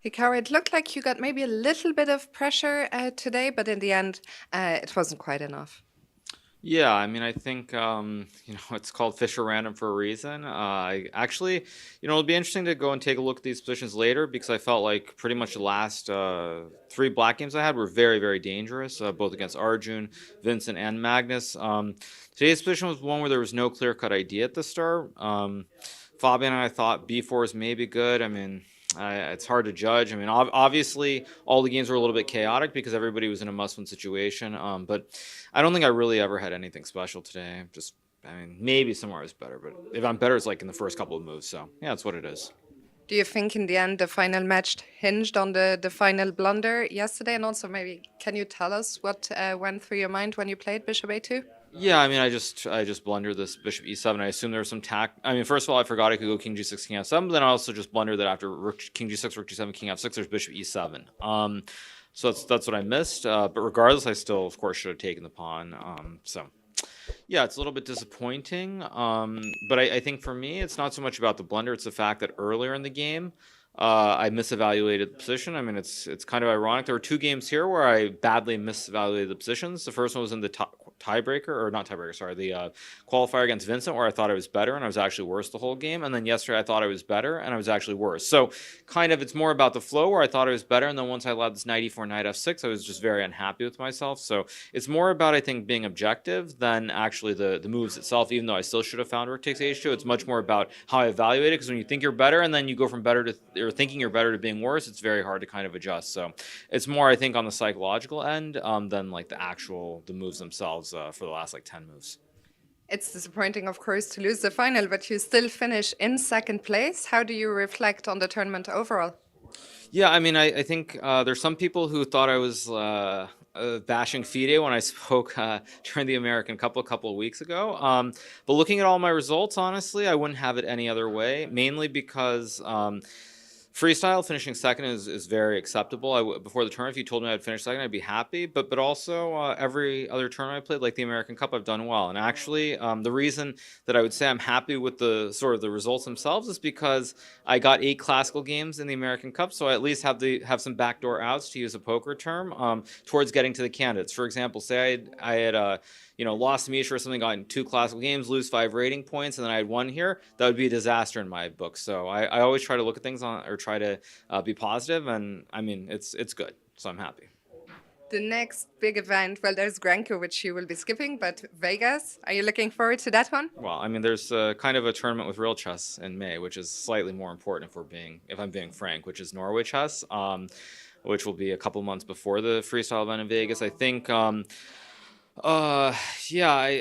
Hikaru, it looked like you got maybe a little bit of pressure today, but in the end, it wasn't quite enough. Yeah, I mean, I think it's called Fisher Random for a reason. I actually, it'll be interesting to go and take a look at these positions later because I felt like pretty much the last three black games I had were very, very dangerous, both against Arjun, Vincent, and Magnus. Today's position was one where there was no clear-cut idea at the start. Fabian and I thought B4 is maybe good. I mean, it's hard to judge. I mean, obviously, all the games were a little bit chaotic because everybody was in a must-win situation. But I don't think I really ever had anything special today. I mean, maybe somewhere I was better, but if I'm better, it's like in the first couple of moves. So yeah, that's what it is. Do you think in the end the final match hinged on the final blunder yesterday? And also, maybe can you tell us what went through your mind when you played Bishop A2? Yeah, I mean, I just blundered this Bishop E7. I assume there was some tack. I mean, first of all, I forgot I could go King G6, King F7, but then I also just blundered that after King G6, Rook G7, King F6, there's Bishop E7. So that's what I missed. But regardless, I still, of course, should have taken the pawn. So yeah, it's a little bit disappointing. But I think for me, it's not so much about the blunder. It's the fact that earlier in the game, I misevaluated the position. I mean, it's kind of ironic. There were two games here where I badly misevaluated the positions. The first one was in the tiebreaker, or not tiebreaker, sorry, the qualifier against Vincent, where I thought I was better and I was actually worse the whole game. And then yesterday I thought I was better and I was actually worse. So kind of it's more about the flow where I thought I was better. And then once I allowed this knight e4, knight f6, I was just very unhappy with myself. So it's more about, I think, being objective than actually the moves itself, even though I still should have found rook takes h2. It's much more about how I evaluate it, because when you think you're better and then you go from better to, or thinking you're better to being worse, it's very hard to kind of adjust. So it's more, I think, on the psychological end than like the moves themselves for the last like 10 moves. It's disappointing, of course, to lose the final, but you still finish in second place. How do you reflect on the tournament overall? Yeah, I mean, I think there's some people who thought I was bashing FIDE when I spoke during the American Cup a couple of weeks ago. But looking at all my results, honestly, I wouldn't have it any other way, mainly because Freestyle finishing second is very acceptable. Before the tournament, if you told me I'd finish second, I'd be happy. But also every other tournament I played, like the American Cup, I've done well. And actually, the reason that I would say I'm happy with the sort of the results themselves is because I got 8 classical games in the American Cup, so I at least have some backdoor outs, to use a poker term, towards getting to the candidates. For example, say I had lost to Misha or something, gotten 2 classical games, lose 5 rating points, and then I had 1 here, that would be a disaster in my book. So I always try to look at things or try to be positive, and I mean, it's good, so I'm happy. The next big event, well, there's Granco, which you will be skipping, but Vegas, are you looking forward to that one? Well, I mean, there's kind of a tournament with real chess in May, which is slightly more important if I'm being frank, which is Norway chess, which will be a couple months before the freestyle event in Vegas. I think yeah,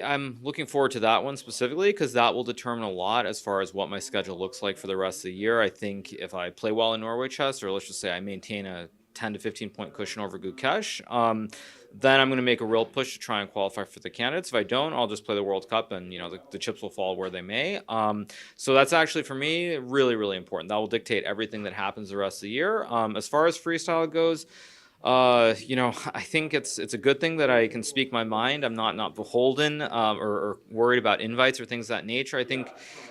I'm looking forward to that one specifically because that will determine a lot as far as what my schedule looks like for the rest of the year. I think if I play well in Norway chess, or let's just say I maintain a 10 to 15 point cushion over Gukesh, then I'm going to make a real push to try and qualify for the candidates. If I don't, I'll just play the World Cup, and the chips will fall where they may. So that's actually for me really, really important. That will dictate everything that happens the rest of the year. As far as freestyle goes, I think it's a good thing that I can speak my mind. I'm not beholden or worried about invites or things of that nature. I think,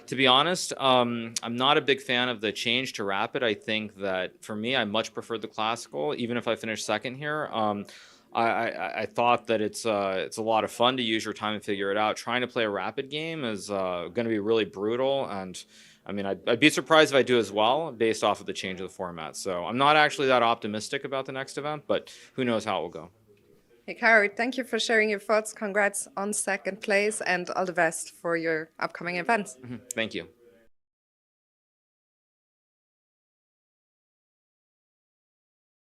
to be honest, I'm not a big fan of the change to rapid. I think that for me, I much prefer the classical, even if I finish second here. I thought that it's a lot of fun to use your time and figure it out. Trying to play a rapid game is going to be really brutal, and I mean, I'd be surprised if I do as well based off of the change of the format. So I'm not actually that optimistic about the next event, but who knows how it will go. Hikaru, thank you for sharing your thoughts. Congrats on second place and all the best for your upcoming events. Thank you.